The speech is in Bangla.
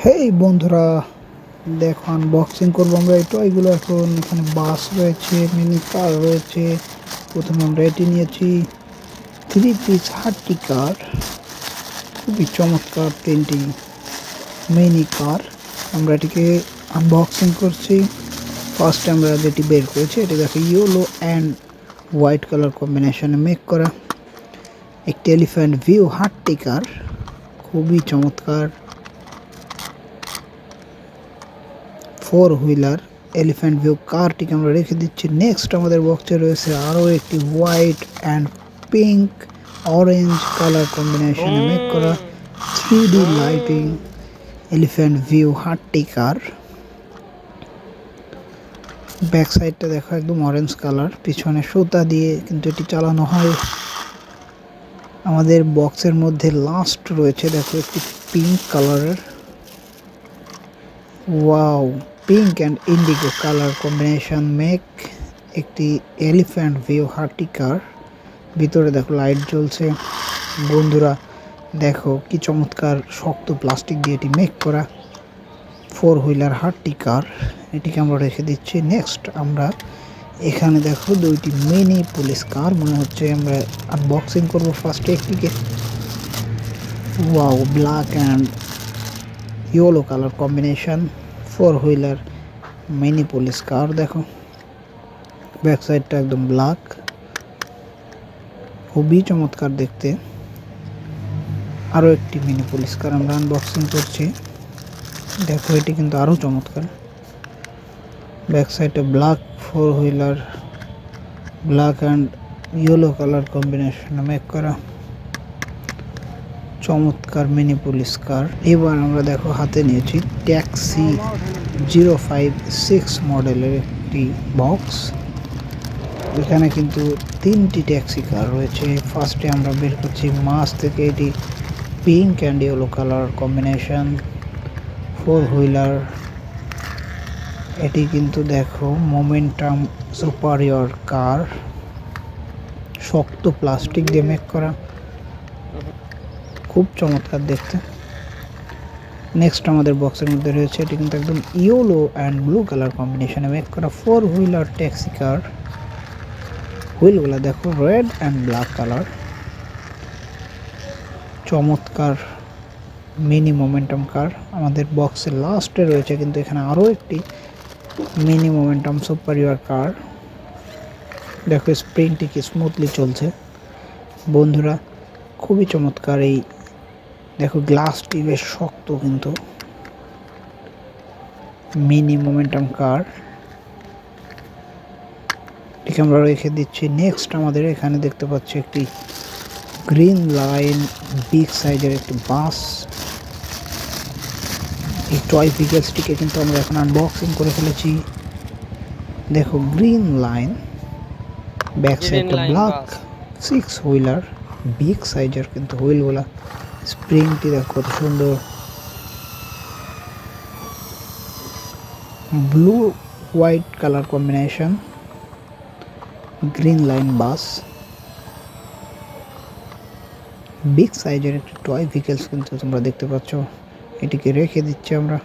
হেই বন্ধুরা, দেখো আনবক্সিং করবো আমরা এই টয়গুলো। এখন এখানে বাস রয়েছে, মিনি কার রয়েছে। প্রথমে আমরা এটি নিয়েছি 3 পিস হাট্টি কার, খুবই চমৎকার তিনটি মিনি কার। আমরা এটিকে আনবক্সিং করছি। ফার্স্টে আমরা যেটি বের করেছি এটি দেখো ইয়েলো অ্যান্ড হোয়াইট কালার কম্বিনেশনে মেক করা একটি এলিফ্যান্ট ভিউ হাট্টি কার, খুবই চমৎকার 4 হুইলার এলিফ্যান্ট ভিউ কারটিকে আমরা রেখে দিচ্ছি। নেক্সট আমাদের বক্সে রয়েছে আরও একটি white and pink orange colour কম্বিনেশনে মেক করা 3D লাইটিং এলিফ্যান্ট ভিউ হাট্টি কার। ব্যাক সাইডটা দেখো একদম অরেঞ্জ কালার, পিছনে সুতা দিয়ে কিন্তু এটি চালানো হয়। আমাদের বক্সের মধ্যে লাস্ট রয়েছে দেখো একটি পিঙ্ক কালারের, wow, pink and Indigo colour combination make একটি এলিফ্যান্ট ভিউ হাট্টি কার। ভিতরে দেখো লাইট জ্বলছে। বন্ধুরা দেখো কি চমৎকার শক্ত প্লাস্টিক দিয়ে এটি মেক করা 4 হুইলার হাট্টি কার, এটিকে আমরা রেখে দিচ্ছি। নেক্সট আমরা এখানে দেখো দুইটি মিনি পুলিশ কার, মনে হচ্ছে আমরা আনবক্সিং করবো ফার্স্টে একটিকে। Wow, black and yellow colour combination 4 wheeler mini police কার। দেখো ব্যাক সাইডটা একদম ব্ল্যাক, খুবই চমৎকার দেখতে। আরও একটি মিনি পুলিশ কার আমরা আনবক্সিং করছি। দেখো এটি কিন্তু আরও চমৎকার। ব্যাক সাইডে black 4 wheeler, black and yellow colour combination make করা চমৎকার মিনি পুলিশ কার। এবার আমরা দেখো হাতে নিয়েছি ট্যাক্সি 056 মডেলের একটি বক্স। এখানে কিন্তু 3টি ট্যাক্সি কার রয়েছে। ফার্স্টে আমরা বের করছি মাছ থেকে এটি pink and yellow colour combination 4 wheeler. এটি কিন্তু দেখো মোমেন্টাম সুপারিয়র কার, শক্ত প্লাস্টিক দিয়ে মেক করা, খুব চমৎকার দেখতে। নেক্সট আমাদের বক্সের মধ্যে রয়েছে এটি কিন্তু একদম ইয়েলো অ্যান্ড ব্লু কালার কম্বিনেশনে মেক করা 4 হুইলার ট্যাক্সি কার। হুইলগুলো দেখো রেড অ্যান্ড ব্ল্যাক কালার, চমৎকার মিনি মোমেন্টাম কার। আমাদের বক্সের লাস্টে রয়েছে কিন্তু এখানে আরও একটি মিনি মোমেন্টাম সুপারিয়র কার। দেখো স্প্রিংটি কি স্মুথলি চলছে। বন্ধুরা খুবই চমৎকার এই দেখো, গ্লাসটি বেশ শক্ত কিন্তু মিনি মোমেন্টাম কার, এটিকে আমরা রেখে দিচ্ছি। নেক্সট আমাদের এখানে দেখতে পাচ্ছি একটি গ্রিন লাইন বিগ সাইজের একটি বাস। এই টয় ভেহিকলসটিকে কিন্তু আমরা এখন আনবক্সিং করে ফেলেছি। দেখো গ্রিন লাইন, ব্যাক সাইডটা ব্ল্যাক 6 হুইলার বিগ সাইজের কিন্তু হুইলগুলা। স্প্রিংটি দেখো কত সুন্দর, blue white colour combination green line bus. Big সাইজের একটি টয় ভেহিকলস কিন্তু তোমরা দেখতে পাচ্ছ, এটিকে রেখে দিচ্ছি আমরা।